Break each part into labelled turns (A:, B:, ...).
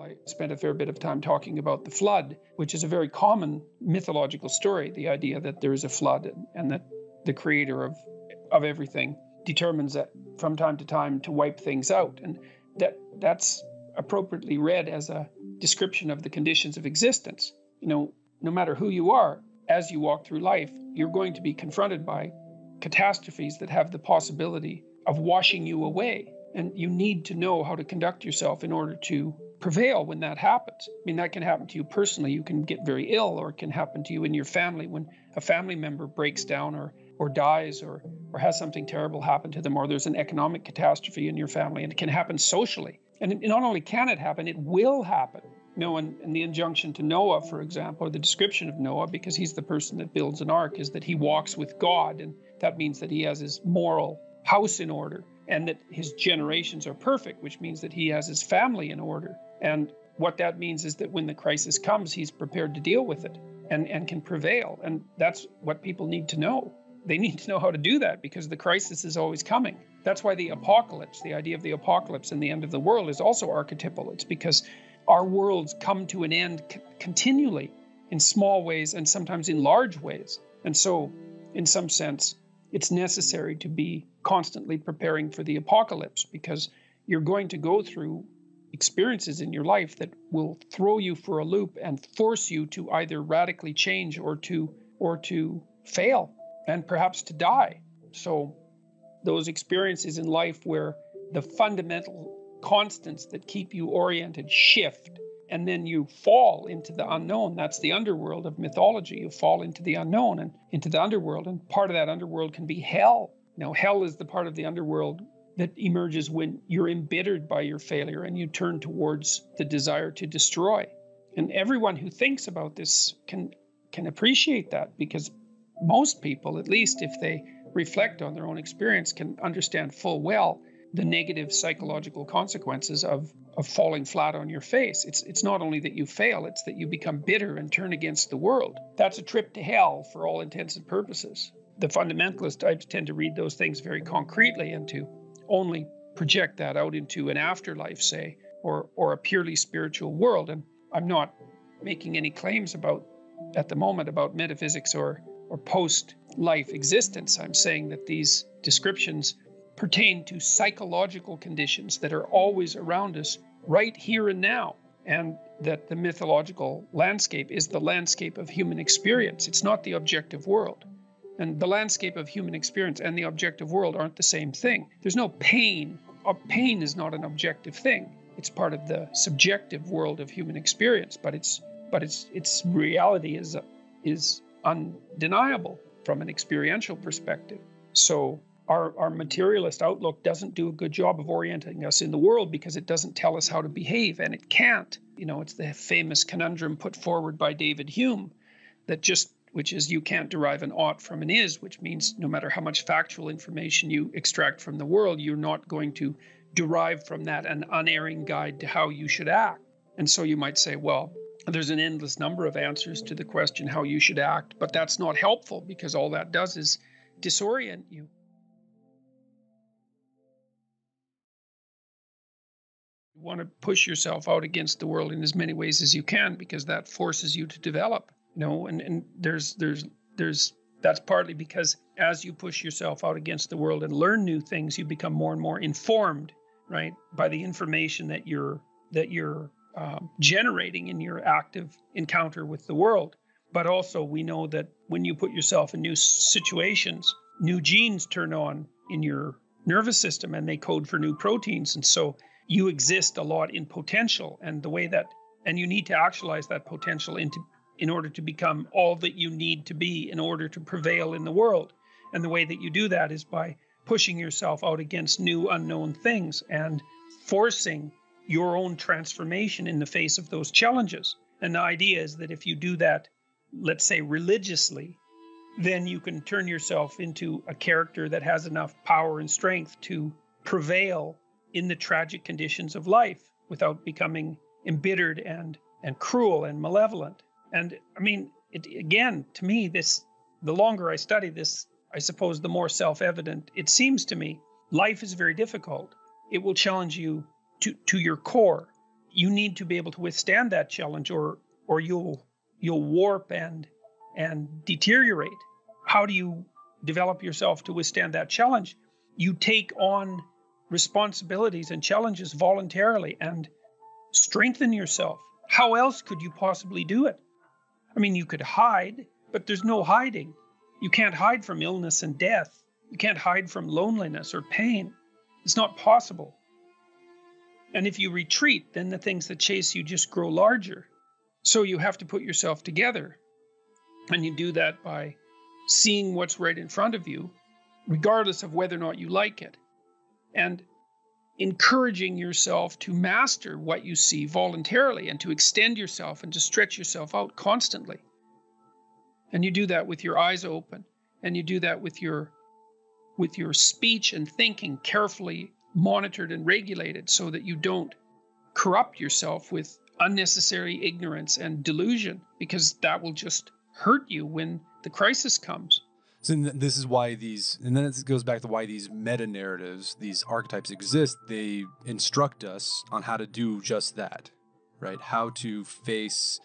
A: I spent a fair bit of time talking about the flood, which is a very common mythological story, the idea that there is a flood and that the creator of everything determines that from time to time to wipe things out. And that's appropriately read as a description of the conditions of existence. No matter who you are, as you walk through life, you're going to be confronted by catastrophes that have the possibility of washing you away. And you need to know how to conduct yourself in order to prevail when that happens. I mean, that can happen to you personally. You can get very ill, or it can happen to you in your family when a family member breaks down or dies or has something terrible happen to them, or there's an economic catastrophe in your family, and it can happen socially. And not only can it happen, it will happen. And the injunction to Noah, for example, or the description of Noah, because he's the person that builds an ark, is that he walks with God. And that means that he has his moral house in order, and that his generations are perfect, which means that he has his family in order. And what that means is that when the crisis comes, he's prepared to deal with it and can prevail. And that's what people need to know. They need to know how to do that, because the crisis is always coming. That's why the apocalypse, the idea of the apocalypse and the end of the world, is also archetypal. It's because our worlds come to an end continually in small ways and sometimes in large ways. And so, in some sense, it's necessary to be constantly preparing for the apocalypse, because you're going to go through experiences in your life that will throw you for a loop and force you to either radically change or to fail and perhaps to die. So those experiences in life where the fundamental constants that keep you oriented shift, and then you fall into the unknown. That's the underworld of mythology. You fall into the unknown and into the underworld, and part of that underworld can be hell. Now, hell is the part of the underworld that emerges when you're embittered by your failure and you turn towards the desire to destroy. And everyone who thinks about this can appreciate that, because most people, at least if they reflect on their own experience, can understand full well the negative psychological consequences of falling flat on your face. It's not only that you fail, it's that you become bitter and turn against the world. That's a trip to hell for all intents and purposes. The fundamentalist types tend to read those things very concretely and to only project that out into an afterlife, say, or a purely spiritual world. And I'm not making any claims at the moment about metaphysics or post-life existence. I'm saying that these descriptions pertain to psychological conditions that are always around us right here and now, and that the mythological landscape is the landscape of human experience. It's not the objective world. And the landscape of human experience and the objective world aren't the same thing. There's no pain. Pain is not an objective thing. It's part of the subjective world of human experience, but its reality is undeniable from an experiential perspective. So our materialist outlook doesn't do a good job of orienting us in the world, because it doesn't tell us how to behave, and it can't. It's the famous conundrum put forward by David Hume, which is you can't derive an ought from an is, which means no matter how much factual information you extract from the world, you're not going to derive from that an unerring guide to how you should act. And so you might say, well, there's an endless number of answers to the question how you should act, but that's not helpful, because all that does is disorient you. You want to push yourself out against the world in as many ways as you can, because that forces you to develop. And that's partly because as you push yourself out against the world and learn new things, you become more and more informed, right, by the information that you're generating in your active encounter with the world. But also, we know that when you put yourself in new situations, new genes turn on in your nervous system, and they code for new proteins, and so you exist a lot in potential, and you need to actualize that potential in order to become all that you need to be in order to prevail in the world. And the way that you do that is by pushing yourself out against new unknown things and forcing your own transformation in the face of those challenges. And the idea is that if you do that, let's say religiously, then you can turn yourself into a character that has enough power and strength to prevail in the tragic conditions of life without becoming embittered and cruel and malevolent. And I mean, again, to me, the longer I study this, I suppose the more self-evident it seems to me. Life is very difficult. It will challenge you to your core. you need to be able to withstand that challenge, or you'll warp and deteriorate. How do you develop yourself to withstand that challenge? You take on responsibilities and challenges voluntarily and strengthen yourself. How else could you possibly do it? I mean, you could hide, but there's no hiding. You can't hide from illness and death. You can't hide from loneliness or pain. It's not possible. And if you retreat, then the things that chase you just grow larger. So you have to put yourself together. And you do that by seeing what's right in front of you, regardless of whether or not you like it, and encouraging yourself to master what you see voluntarily, and to extend yourself and to stretch yourself out constantly. And you do that with your eyes open, and you do that with your speech and thinking carefully monitored and regulated, so that you don't corrupt yourself with unnecessary ignorance and delusion, because that will just hurt you when the crisis comes.
B: So this is why and then it goes back to why these meta narratives, these archetypes exist. They instruct us on how to do just that, right? How to face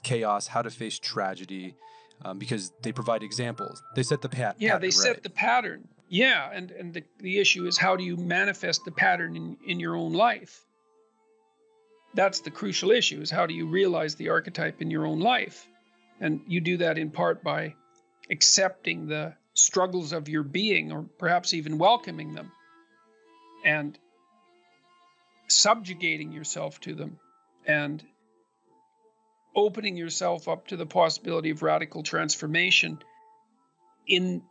B: chaos, how to face tragedy, because they provide examples. They set the pattern.
A: Yeah, they set the pattern. Yeah, and the issue is, how do you manifest the pattern in your own life? That's the crucial issue, is how do you realize the archetype in your own life? And you do that in part by accepting the struggles of your being, or perhaps even welcoming them, and subjugating yourself to them, and opening yourself up to the possibility of radical transformation in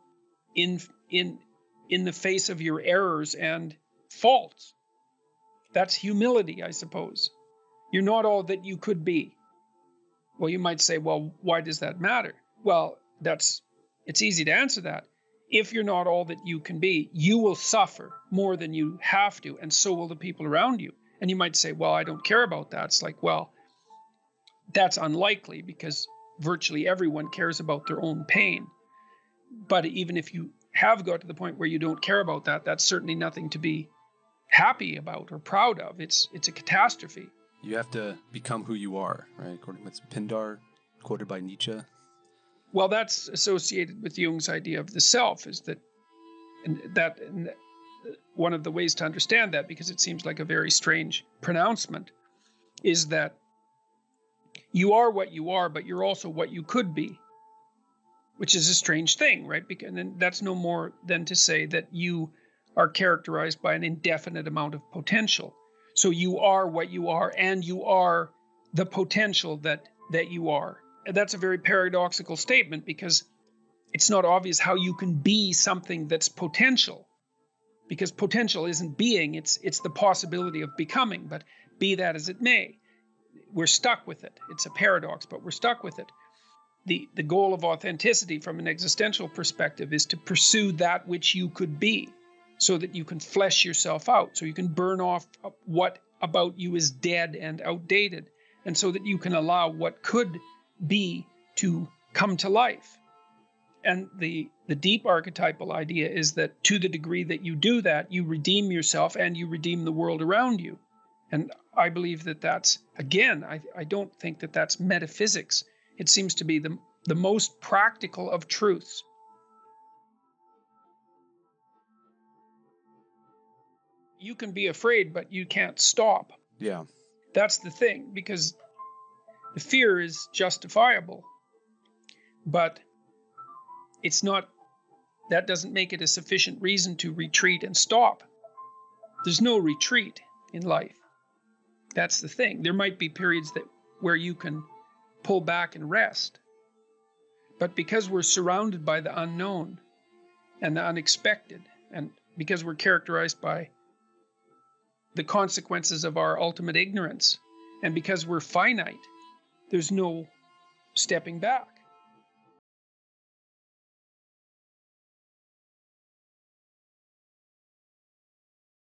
A: the face of your errors and faults. That's humility, I suppose. You're not all that you could be. Well, you might say, well, why does that matter? Well, it's easy to answer that. If you're not all that you can be, you will suffer more than you have to, and so will the people around you. And you might say, well, I don't care about that. It's like, well, that's unlikely, because virtually everyone cares about their own pain. But even if you have got to the point where you don't care about that, that's certainly nothing to be happy about or proud of. It's a catastrophe.
B: You have to become who you are, right? According to Pindar, quoted by Nietzsche.
A: Well, that's associated with Jung's idea of the self, is that, and one of the ways to understand that, because it seems like a very strange pronouncement, is that you are what you are, but you're also what you could be, which is a strange thing, right? And that's no more than to say that you are characterized by an indefinite amount of potential. So you are what you are, and you are the potential that you are. And that's a very paradoxical statement, because it's not obvious how you can be something that's potential, because potential isn't being, it's the possibility of becoming. But be that as it may, we're stuck with it. It's a paradox, but we're stuck with it. The goal of authenticity from an existential perspective is to pursue that which you could be, so that you can flesh yourself out, so you can burn off what about you is dead and outdated, and so that you can allow what could be to come to life. And the deep archetypal idea is that to the degree that you do that, you redeem yourself and you redeem the world around you. And I believe that that's, again, I don't think that that's metaphysics. It seems to be the most practical of truths. You can be afraid, but you can't stop.
B: Yeah.
A: That's the thing, because the fear is justifiable, but it's not, that doesn't make it a sufficient reason to retreat and stop. There's no retreat in life. That's the thing. There might be periods where you can pull back and rest, but because we're surrounded by the unknown and the unexpected, and because we're characterized by the consequences of our ultimate ignorance, and because we're finite, there's no stepping back.